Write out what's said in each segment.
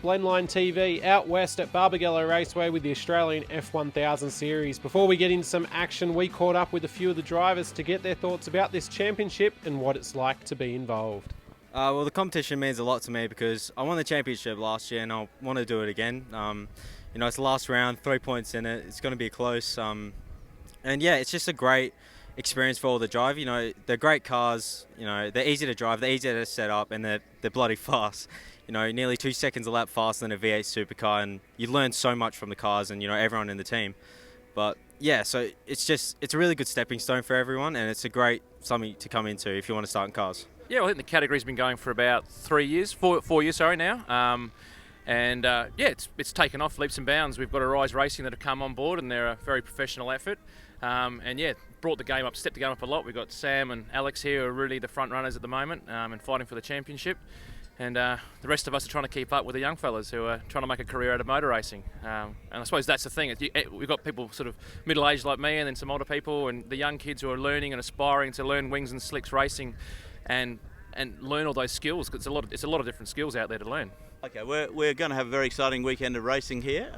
Blendline TV out west at Barbagallo Raceway with the Australian F1000 Series. Before we get into some action, we caught up with a few of the drivers to get their thoughts about this championship and what it's like to be involved. Well, the competition means a lot to me because I won the championship last year and I want to do it again. It's the last round, 3 points in it. It's going to be close. And yeah, it's just a great experience for all the drive. They're great cars. They're easy to drive, they're easy to set up, and they're bloody fast. Nearly 2 seconds a lap faster than a V8 supercar, and you learn so much from the cars and everyone in the team. But yeah, so it's a really good stepping stone for everyone, and it's a great something to come into if you want to start in cars. Yeah, well, I think the category's been going for about 4 years now. It's taken off leaps and bounds. We've got Arise Racing that have come on board, and they're a very professional effort. Stepped the game up a lot. We've got Sam and Alex here who are really the front runners at the moment and fighting for the championship. And the rest of us are trying to keep up with the young fellas who are trying to make a career out of motor racing. And I suppose that's the thing. We've got people sort of middle-aged like me and then some older people, and the young kids who are learning and aspiring to learn wings and slicks racing and learn all those skills, because it's a lot of different skills out there to learn. Okay, we're going to have a very exciting weekend of racing here.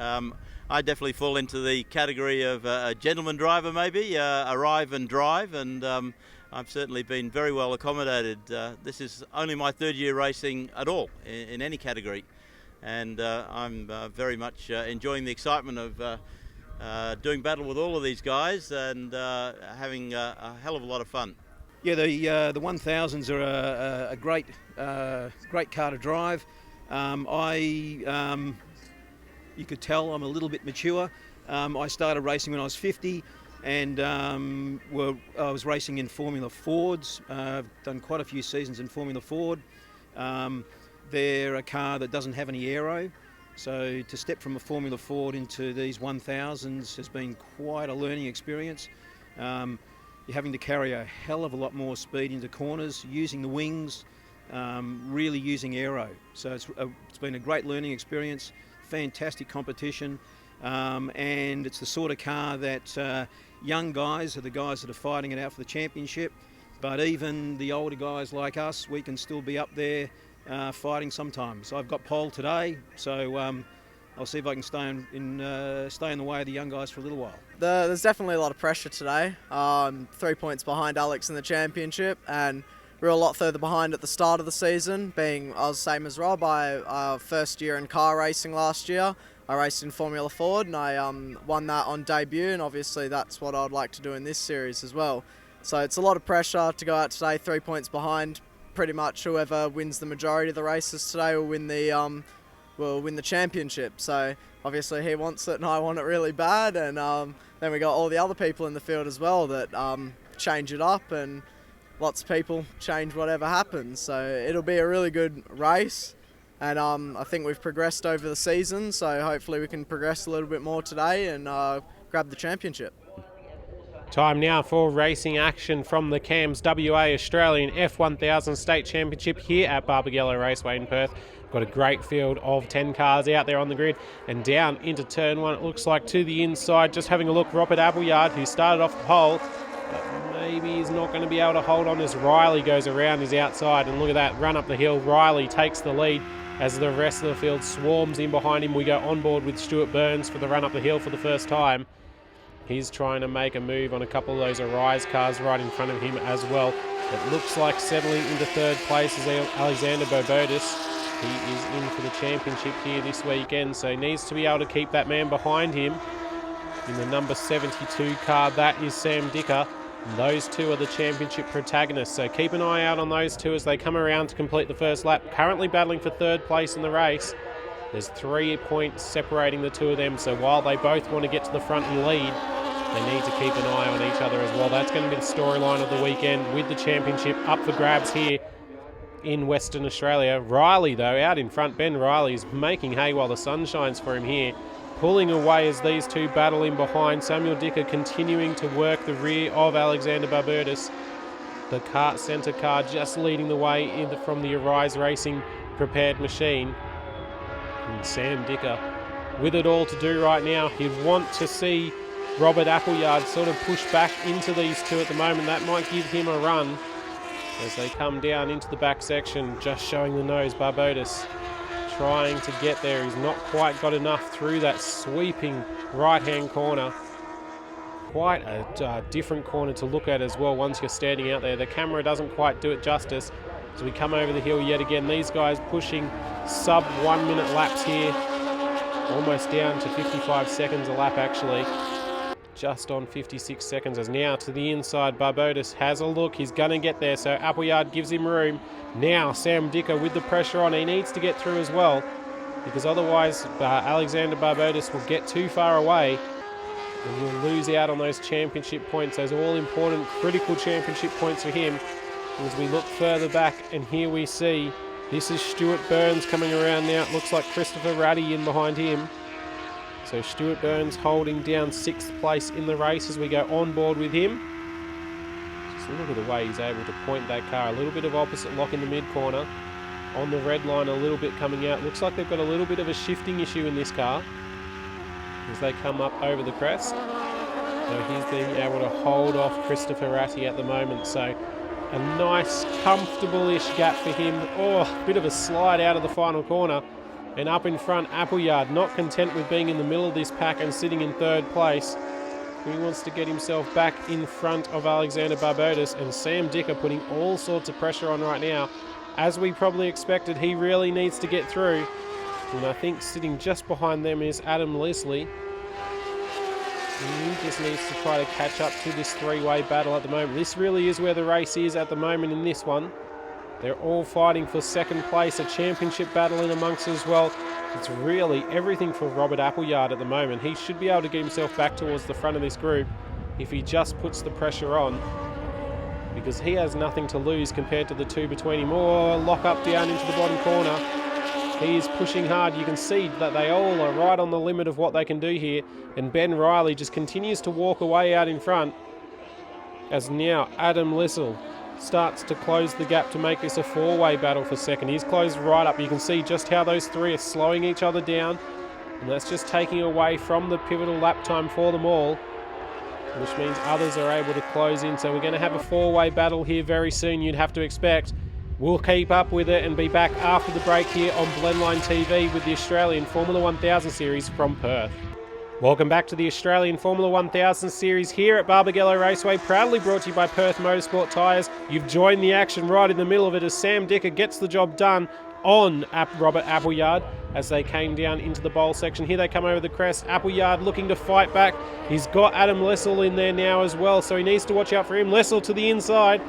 I definitely fall into the category of a gentleman driver, maybe, arrive and drive, and I've certainly been very well accommodated. This is only my third year racing at all in any category, and I'm very much enjoying the excitement of doing battle with all of these guys and having a hell of a lot of fun. Yeah, the 1000s are a great car to drive. You could tell I'm a little bit mature. I started racing when I was 50, and I was racing in Formula Fords. I've done quite a few seasons in Formula Ford. They're a car that doesn't have any aero, so to step from a Formula Ford into these 1000s has been quite a learning experience. You're having to carry a hell of a lot more speed into corners, using the wings, really using aero. So it's been a great learning experience, fantastic competition, and it's the sort of car that young guys are the guys that are fighting it out for the championship, but even the older guys like us, we can still be up there fighting sometimes. I've got pole today, so I'll see if I can stay in the way of the young guys for a little while. There's definitely a lot of pressure today. 3 points behind Alex in the championship, and we're a lot further behind at the start of the season, being I was the same as Rob. I first year in car racing last year. I raced in Formula Ford and I won that on debut, and obviously that's what I'd like to do in this series as well. So it's a lot of pressure to go out today, 3 points behind. Pretty much whoever wins the majority of the races today will win the championship. So obviously he wants it and I want it really bad, and then we got all the other people in the field as well that change it up, and lots of people change whatever happens. So it'll be a really good race, and I think we've progressed over the season, so hopefully we can progress a little bit more today and grab the championship. Time now for racing action from the CAMS WA Australian F1000 State Championship here at Barbagallo Raceway in Perth. Got a great field of 10 cars out there on the grid, and down into turn one, it looks like to the inside, just having a look, Robert Appleyard, who started off the pole, but maybe he's not going to be able to hold on as Riley goes around his outside, and look at that, run up the hill, Riley takes the lead as the rest of the field swarms in behind him. We go on board with Stuart Burns for the run up the hill for the first time. He's trying to make a move on a couple of those Arise cars right in front of him as well. It looks like settling into third place is Alexander Barbagallo. He is in for the championship here this weekend, so he needs to be able to keep that man behind him. In the number 72 car, that is Sam Dicker. Those two are the championship protagonists, so keep an eye out on those two as they come around to complete the first lap. Currently battling for third place in the race. There's 3 points separating the two of them, so while they both want to get to the front and lead, they need to keep an eye on each other as well. That's going to be the storyline of the weekend, with the championship up for grabs here in Western Australia. Riley, though, out in front. Ben Riley is making hay while the sun shines for him here, pulling away as these two battle in behind. Samuel Dicker continuing to work the rear of Alexander Barbagallo. The centre car just leading the way from the Arise Racing prepared machine. And Sam Dicker with it all to do right now. He'd want to see Robert Appleyard sort of push back into these two at the moment. That might give him a run as they come down into the back section, just showing the nose. Barbagallo trying to get there. He's not quite got enough through that sweeping right-hand corner. Quite a different corner to look at as well once you're standing out there. The camera doesn't quite do it justice. As we come over the hill yet again, these guys pushing sub 1 minute laps here. Almost down to 55 seconds a lap actually. Just on 56 seconds as now to the inside. Barbagallo has a look. He's going to get there, so Appleyard gives him room. Now Sam Dicker with the pressure on. He needs to get through as well, because otherwise Alexander Barbagallo will get too far away and he'll lose out on those championship points, those all-important critical championship points for him. As we look further back, and here we see this is Stuart Burns coming around now. It looks like Christopher Ratty in behind him. So Stuart Burns holding down 6th place in the race as we go on board with him. Just look at the way he's able to point that car. A little bit of opposite lock in the mid-corner. On the red line a little bit coming out. Looks like they've got a little bit of a shifting issue in this car as they come up over the crest. So he's being able to hold off Christopher Ratty at the moment. So a nice, comfortable-ish gap for him. Oh, bit of a slide out of the final corner. And up in front, Appleyard, not content with being in the middle of this pack and sitting in 3rd place. He wants to get himself back in front of Alexander Barbagallo, and Sam Dicker putting all sorts of pressure on right now. As we probably expected, he really needs to get through. And I think sitting just behind them is Adam Leslie. And he just needs to try to catch up to this 3-way battle at the moment. This really is where the race is at the moment in this one. They're all fighting for 2nd place, a championship battle in amongst as well. It's really everything for Robert Appleyard at the moment. He should be able to get himself back towards the front of this group if he just puts the pressure on, because he has nothing to lose compared to the two between him. Or lock up down into the bottom corner. He is pushing hard. You can see that they all are right on the limit of what they can do here. And Ben Riley just continues to walk away out in front, as now Adam Lissel starts to close the gap to make this a 4-way battle for 2nd. He's closed right up. You can see just how those 3 are slowing each other down, and that's just taking away from the pivotal lap time for them all, which means others are able to close in. So we're going to have a 4-way battle here very soon, you'd have to expect. We'll keep up with it and be back after the break here on Blendline TV with the Australian Formula 1000 Series from Perth. Welcome back to the Australian Formula 1000 Series here at Barbagallo Raceway, proudly brought to you by Perth Motorsport Tyres. You've joined the action right in the middle of it as Sam Dicker gets the job done on Robert Appleyard as they came down into the bowl section. Here they come over the crest. Appleyard looking to fight back. He's got Adam Lessel in there now as well, so he needs to watch out for him. Lessel to the inside.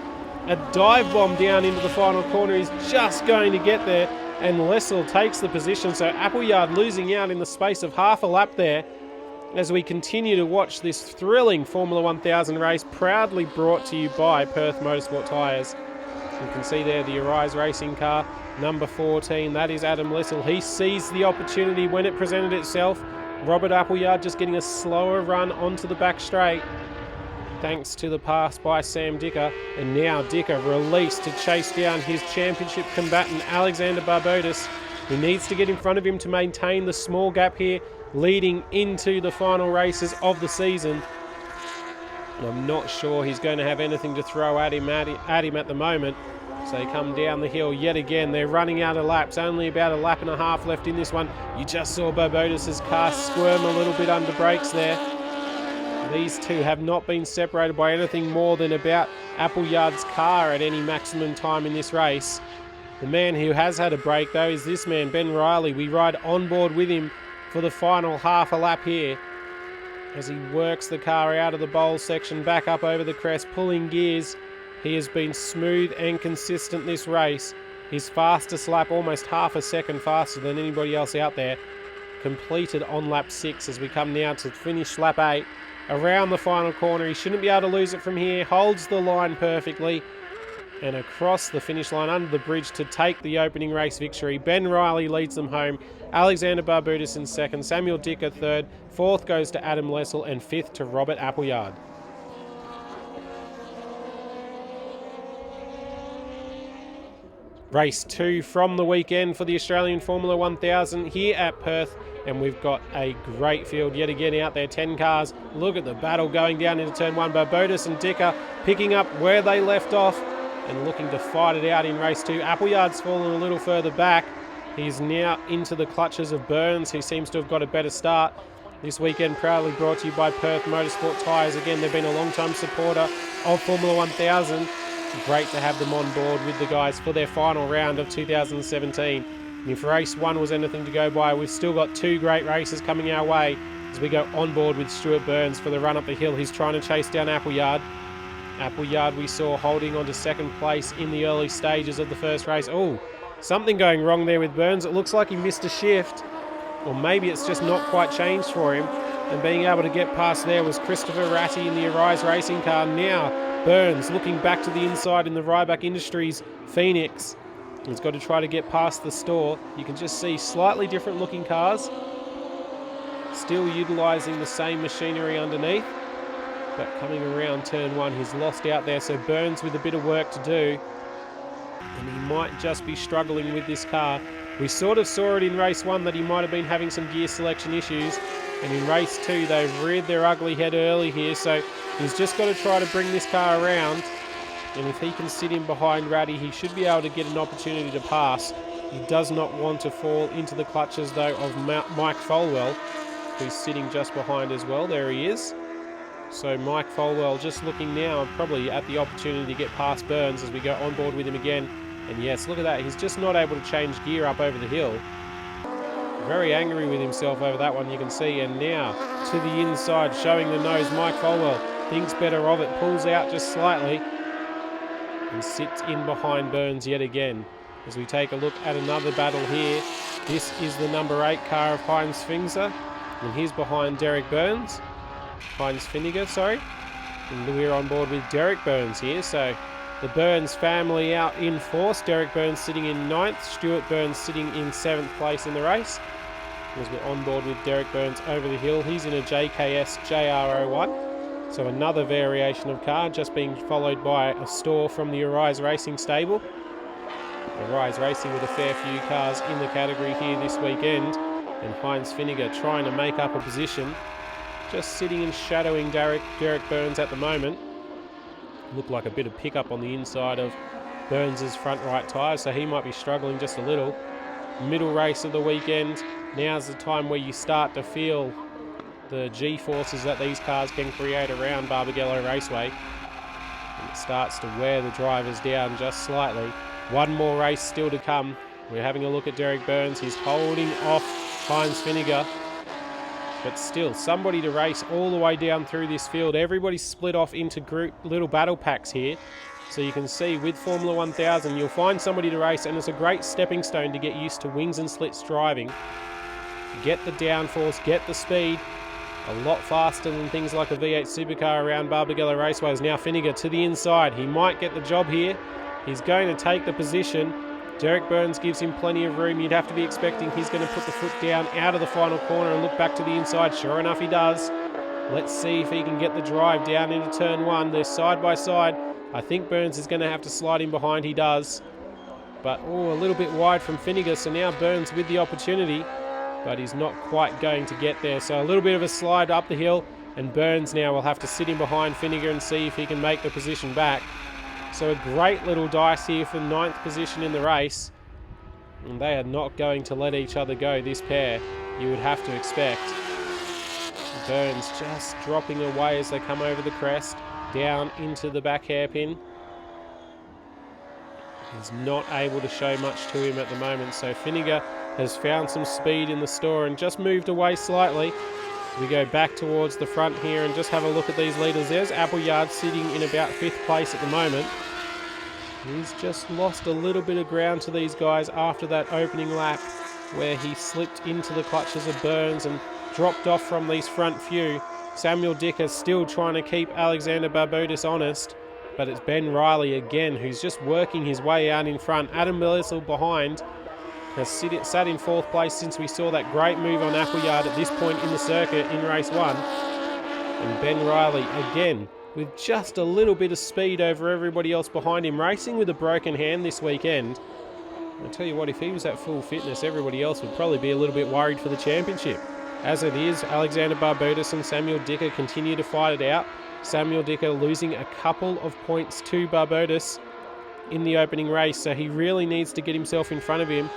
A dive bomb down into the final corner. He's just going to get there, and Lessel takes the position. So Appleyard losing out in the space of half a lap there, as we continue to watch this thrilling Formula 1000 race, proudly brought to you by Perth Motorsport Tyres. You can see there the Arise Racing car, number 14, that is Adam Lessel. He seized the opportunity when it presented itself. Robert Appleyard just getting a slower run onto the back straight, thanks to the pass by Sam Dicker. And now Dicker released to chase down his championship combatant, Alexander Barbagallo, who needs to get in front of him to maintain the small gap here, leading into the final races of the season. And I'm not sure he's going to have anything to throw at him at the moment. So they come down the hill yet again. They're running out of laps. Only about a lap and a half left in this one. You just saw Barbagallo's car squirm a little bit under brakes there. These two have not been separated by anything more than about Appleyard's car at any maximum time in this race. The man who has had a break though is this man, Ben Riley. We ride on board with him for the final half a lap here as he works the car out of the bowl section, back up over the crest, pulling gears. He has been smooth and consistent this race. His fastest lap, almost half a second faster than anybody else out there, completed on lap 6 as we come now to finish lap 8. Around the final corner, he shouldn't be able to lose it from here, holds the line perfectly, and across the finish line under the bridge to take the opening race victory. Ben Riley leads them home. Alexander Barbagallo in 2nd, Samuel Dicker 3rd, 4th goes to Adam Lessel, and 5th to Robert Appleyard. Race 2 from the weekend for the Australian Formula 1000 here at Perth, and we've got a great field yet again out there, 10 cars. Look at the battle going down into turn 1. Barbagallo and Dicker picking up where they left off and looking to fight it out in race 2. Appleyard's fallen a little further back, He's now into the clutches of Burns, who seems to have got a better start. This weekend proudly brought to you by Perth Motorsport Tyres. Again, they've been a long-time supporter of Formula 1000. Great to have them on board with the guys for their final round of 2017. And if race 1 was anything to go by, we've still got 2 great races coming our way as we go on board with Stuart Burns for the run up the hill. He's trying to chase down Appleyard. Appleyard we saw holding on to second place in the early stages of the first race. Oh, something going wrong there with Burns. It looks like he missed a shift, or maybe it's just not quite changed for him. And being able to get past there was Christopher Ratty in the Arise racing car. Now Burns looking back to the inside in the Ryback Industries Phoenix. He's got to try to get past the store. You can just see slightly different looking cars, still utilising the same machinery underneath, but coming around turn 1 he's lost out there, so Burns with a bit of work to do, and he might just be struggling with this car. We sort of saw it in race 1 that he might have been having some gear selection issues, and in race 2 they've reared their ugly head early here, so he's just got to try to bring this car around, and if he can sit in behind Ratty, he should be able to get an opportunity to pass. He does not want to fall into the clutches though of Mike Folwell, who's sitting just behind as well. There he is. So Mike Folwell just looking now probably at the opportunity to get past Burns as we go on board with him again. And yes, look at that, he's just not able to change gear up over the hill. Very angry with himself over that one, you can see. And now to the inside, showing the nose, Mike Folwell thinks better of it, pulls out just slightly and sits in behind Burns yet again. As we take a look at another battle here, this is the number 8 car of Heinz Finzer, and he's behind Derek Burns. Heinz Finniger, sorry. And we're on board with Derek Burns here, so the Burns family out in force. Derek Burns sitting in 9th, Stuart Burns sitting in 7th place in the race. As we're on board with Derek Burns over the hill, he's in a JKS JR01. So another variation of car, just being followed by a store from the Arise Racing stable. Arise Racing with a fair few cars in the category here this weekend. And Heinz Finniger trying to make up a position. Just sitting and shadowing Derek Burns at the moment. Looked like a bit of pickup on the inside of Burns' front right tyre, so he might be struggling just a little. Middle race of the weekend. Now's the time where you start to feel the G-forces that these cars can create around Barbagallo Raceway. And it starts to wear the drivers down just slightly. One more race still to come. We're having a look at Derek Burns. He's holding off Heinz Finniger. But still, somebody to race all the way down through this field. Everybody's split off into group little battle packs here. So you can see with Formula 1000, you'll find somebody to race, and it's a great stepping stone to get used to wings and slits driving. Get the downforce, get the speed. A lot faster than things like a V8 supercar around Barbagallo Raceway. Now Finniger to the inside. He might get the job here. He's going to take the position. Derek Burns gives him plenty of room. You'd have to be expecting he's going to put the foot down out of the final corner and look back to the inside. Sure enough, he does. Let's see if he can get the drive down into turn 1. They're side by side. I think Burns is going to have to slide in behind. He does. But, a little bit wide from Finniger. So now Burns with the opportunity, but he's not quite going to get there. So a little bit of a slide up the hill, and Burns now will have to sit in behind Finniger and see if he can make the position back. So a great little dice here for 9th position in the race. And they are not going to let each other go, this pair, you would have to expect. Burns just dropping away as they come over the crest, down into the back hairpin. He's not able to show much to him at the moment, so Finniger has found some speed in the store and just moved away slightly. We go back towards the front here and just have a look at these leaders. There's Appleyard sitting in about 5th place at the moment. He's just lost a little bit of ground to these guys after that opening lap where he slipped into the clutches of Burns and dropped off from these front few. Samuel Dicker still trying to keep Alexander Barbudas honest, but it's Ben Riley again who's just working his way out in front. Adam Melissel behind has sat in 4th place since we saw that great move on Appleyard at this point in the circuit in race 1. And Ben Riley again with just a little bit of speed over everybody else behind him, racing with a broken hand this weekend. I'll tell you what, if he was at full fitness, everybody else would probably be a little bit worried for the championship. As it is, Alexander Barbudas and Samuel Dicker continue to fight it out. Samuel Dicker losing a couple of points to Barbudas in the opening race, so he really needs to get himself in front of him.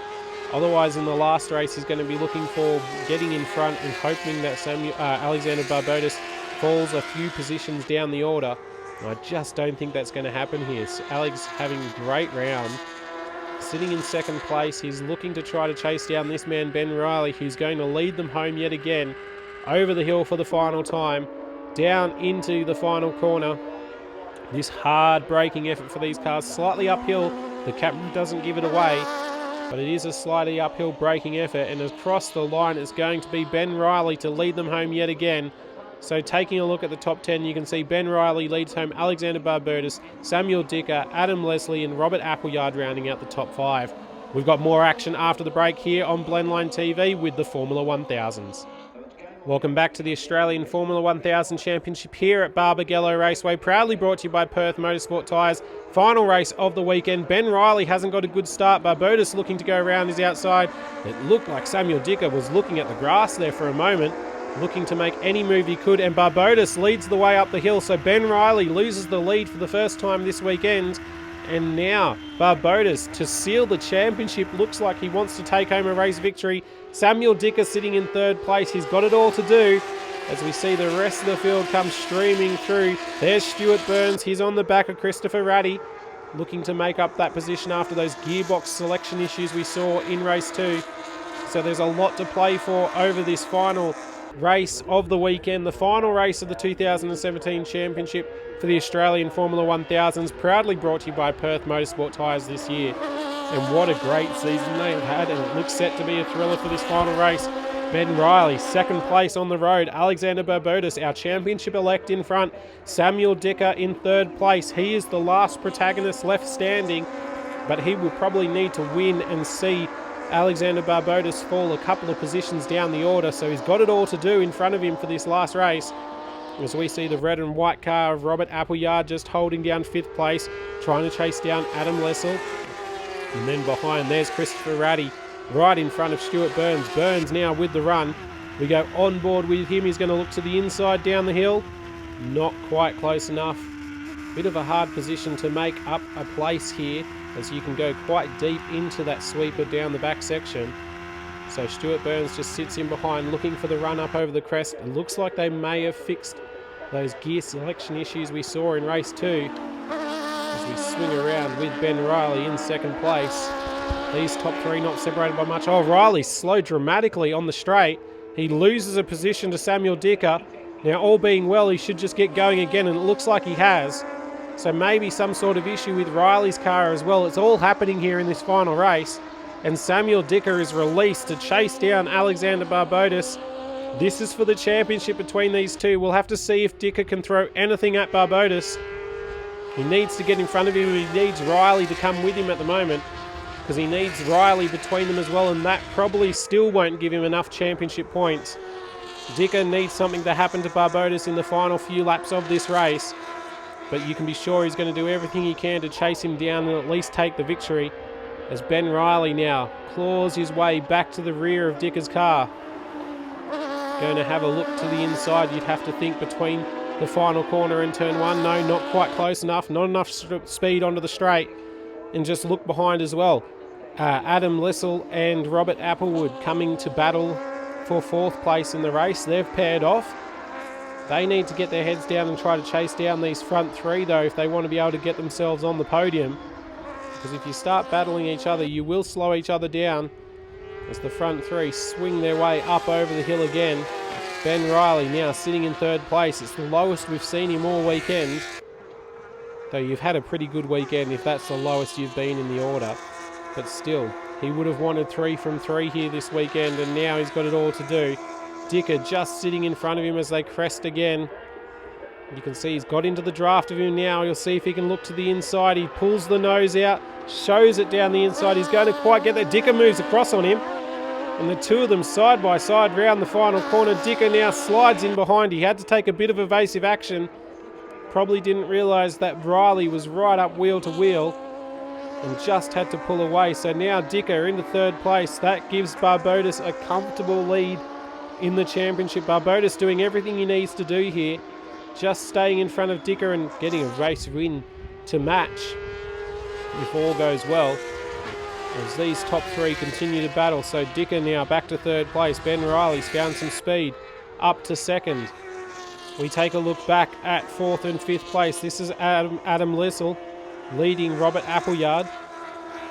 Otherwise, in the last race, he's going to be looking for getting in front and hoping that Alexander Barbados falls a few positions down the order. And I just don't think that's going to happen here. So Alex having a great round. Sitting in second place, he's looking to try to chase down this man, Ben Riley, who's going to lead them home yet again. Over the hill for the final time. Down into the final corner. This hard braking effort for these cars. Slightly uphill. The captain doesn't give it away. But it is a slightly uphill braking effort, and across the line it's going to be Ben Riley to lead them home yet again. So taking a look at the top 10, you can see Ben Riley leads home Alexander Barbados, Samuel Dicker, Adam Leslie and Robert Appleyard rounding out the top 5. We've got more action after the break here on Blendline TV with the Formula 1000s. Welcome back to the Australian Formula 1000 Championship here at Barbagallo Raceway, proudly brought to you by Perth Motorsport Tyres. Final race of the weekend. Ben Riley hasn't got a good start. Barbados looking to go around his outside. It looked like Samuel Dicker was looking at the grass there for a moment, looking to make any move he could, and Barbados leads the way up the hill. So Ben Riley loses the lead for the first time this weekend. And now Barbados, to seal the championship, looks like he wants to take home a race victory. Samuel Dicker sitting in third place. He's got it all to do as we see the rest of the field come streaming through. There's Stuart Burns. He's on the back of Christopher Ratty, looking to make up that position after those gearbox selection issues we saw in race 2. So there's a lot to play for over this final race of the weekend, the final race of the 2017 Championship for the Australian Formula 1000s, proudly brought to you by Perth Motorsport Tyres this year. And what a great season they have had, and it looks set to be a thriller for this final race. Ben Riley, second place on the road. Alexander Barbados, our championship elect, in front. Samuel Dicker in third place. He is the last protagonist left standing, but he will probably need to win and see Alexander Barbados fall a couple of positions down the order, so he's got it all to do in front of him for this last race. As we see the red and white car of Robert Appleyard just holding down 5th place, trying to chase down Adam Lessel. And then behind, there's Christopher Ratty, right in front of Stuart Burns. Burns now with the run. We go on board with him. He's going to look to the inside down the hill. Not quite close enough. Bit of a hard position to make up a place here, as you can go quite deep into that sweeper down the back section. So Stuart Burns just sits in behind, looking for the run up over the crest. It looks like they may have fixed those gear selection issues we saw in race 2. As we swing around with Ben Riley in second place. These top 3 not separated by much. Oh, Riley slowed dramatically on the straight. He loses a position to Samuel Dicker. Now, all being well, he should just get going again, and it looks like he has. So maybe some sort of issue with Riley's car as well. It's all happening here in this final race. And Samuel Dicker is released to chase down Alexander Barbados. This is for the championship between these two. We'll have to see if Dicker can throw anything at Barbados. He needs to get in front of him. He needs Riley to come with him at the moment, because he needs Riley between them as well, and that probably still won't give him enough championship points. Dicker needs something to happen to Barbados in the final few laps of this race, but you can be sure he's going to do everything he can to chase him down and at least take the victory, as Ben Riley now claws his way back to the rear of Dicker's car. Going to have a look to the inside, you'd have to think, between the final corner and turn 1. No, not quite close enough. Not enough speed onto the straight. And just look behind as well. Adam Lessel and Robert Applewood coming to battle for 4th place in the race. They've paired off. They need to get their heads down and try to chase down these front 3, though, if they want to be able to get themselves on the podium. Because if you start battling each other, you will slow each other down as the front 3 swing their way up over the hill again. Ben Riley now sitting in 3rd place. It's the lowest we've seen him all weekend. Though you've had a pretty good weekend if that's the lowest you've been in the order. But still, he would have wanted 3 from 3 here this weekend, and now he's got it all to do. Dicker just sitting in front of him as they crest again. You can see he's got into the draft of him now. You'll see if he can look to the inside. He pulls the nose out, shows it down the inside. He's going to quite get there. Dicker moves across on him. And the two of them side by side round the final corner. Dicker now slides in behind. He had to take a bit of evasive action. Probably didn't realise that Riley was right up wheel to wheel and just had to pull away. So now Dicker into 3rd place. That gives Barbados a comfortable lead in the championship. Barbados doing everything he needs to do here. Just staying in front of Dicker and getting a race win to match if all goes well. as these top three continue to battle. So Dicker now back to third place. Ben Riley's found some speed, up to second. We take a look back at fourth and fifth place. This is Adam Lissel leading Robert Appleyard.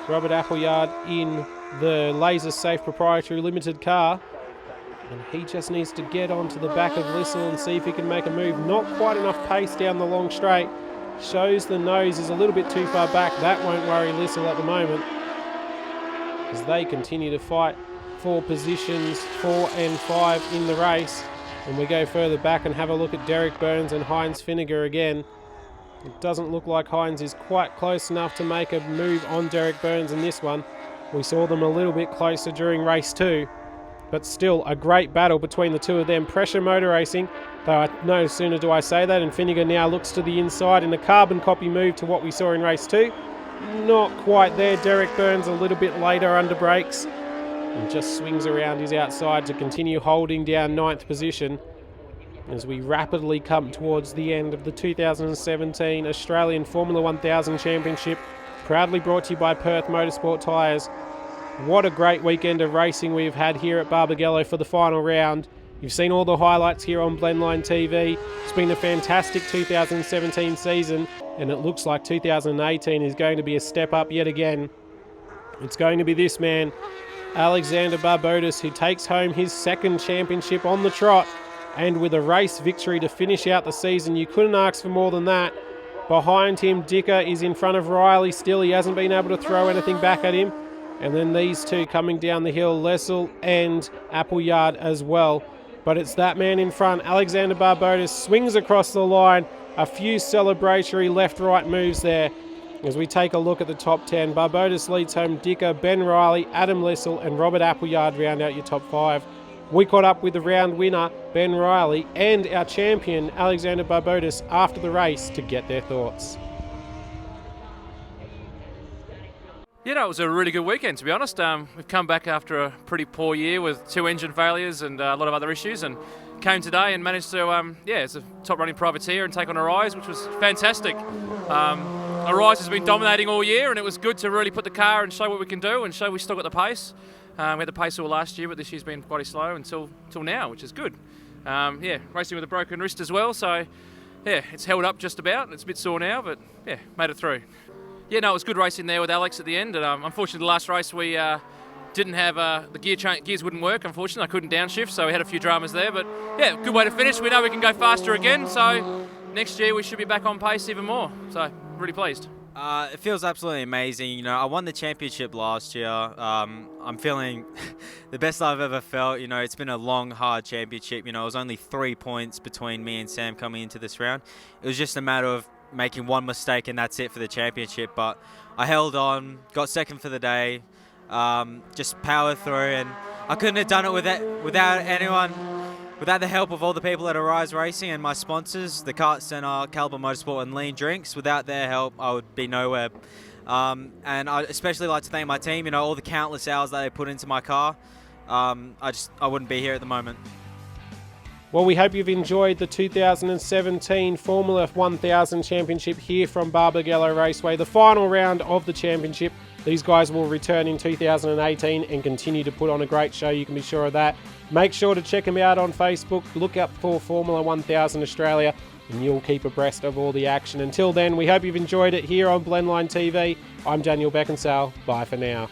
Robert Appleyard in the Laser Safe Proprietary Limited car. And he just needs to get onto the back of Lissel and see if he can make a move. Not quite enough pace down the long straight. Shows the nose is a little bit too far back. That won't worry Lissel at the moment, as they continue to fight for positions 4 and 5 in the race. And we go further back and have a look at Derek Burns and Heinz Finnegar again. It doesn't look like Heinz is quite close enough to make a move on Derek Burns in this one. We saw them a little bit closer during race 2, but still a great battle between the two of them. Pressure motor racing, though no sooner do I say that, and Finnegar now looks to the inside in a carbon copy move to what we saw in race 2. Not quite there. Derek Burns a little bit later under brakes and just swings around his outside to continue holding down 9th position as we rapidly come towards the end of the 2017 Australian Formula 1000 Championship, proudly brought to you by Perth Motorsport Tyres. What a great weekend of racing we've had here at Barbagallo for the final round. You've seen all the highlights here on Blendline TV. It's been a fantastic 2017 season, and it looks like 2018 is going to be a step up yet again. It's going to be this man, Alexander Barbagallo, who takes home his second championship on the trot, and with a race victory to finish out the season. You couldn't ask for more than that. Behind him, Dicker is in front of Riley still. He hasn't been able to throw anything back at him. And then these two coming down the hill, Lessel and Appleyard as well. But it's that man in front, Alexander Barbagallo, swings across the line. A few celebratory left-right moves there. As we take a look at the top 10, Barbagallo leads home Dicker, Ben Riley, Adam Lessel and Robert Appleyard round out your top 5. We caught up with the round winner, Ben Riley, and our champion, Alexander Barbagallo, after the race to get their thoughts. You know, it was a really good weekend, to be honest. We've come back after a pretty poor year with 2 engine failures and a lot of other issues, and came today and managed to, as a top-running privateer and take on Arise, which was fantastic. Arise has been dominating all year, and it was good to really put the car and show what we can do and show we still got the pace. We had the pace all last year, but this year's been quite slow until now, which is good. Racing with a broken wrist as well, so it's held up just about. It's a bit sore now, but made it through. Yeah, no, it was good racing there with Alex at the end. And unfortunately, the last race we didn't have the gears wouldn't work. Unfortunately, I couldn't downshift, so we had a few dramas there. But good way to finish. We know we can go faster again, so next year we should be back on pace even more. So really pleased. It feels absolutely amazing. You know, I won the championship last year. I'm feeling the best I've ever felt. You know, it's been a long, hard championship. You know, it was only 3 points between me and Sam coming into this round. It was just a matter of making one mistake and that's it for the championship. But I held on, got second for the day, just powered through, and I couldn't have done it without anyone. Without the help of all the people at Arise Racing and my sponsors, the Kart Centre, Calibre Motorsport and Lean Drinks, without their help, I would be nowhere. And I especially like to thank my team, you know, all the countless hours that they put into my car. I wouldn't be here at the moment. Well, we hope you've enjoyed the 2017 Formula 1000 Championship here from Barbagallo Raceway, the final round of the championship. These guys will return in 2018 and continue to put on a great show, you can be sure of that. Make sure to check them out on Facebook. Look up for Formula 1000 Australia and you'll keep abreast of all the action. Until then, we hope you've enjoyed it here on Blendline TV. I'm Daniel Beckinsale. Bye for now.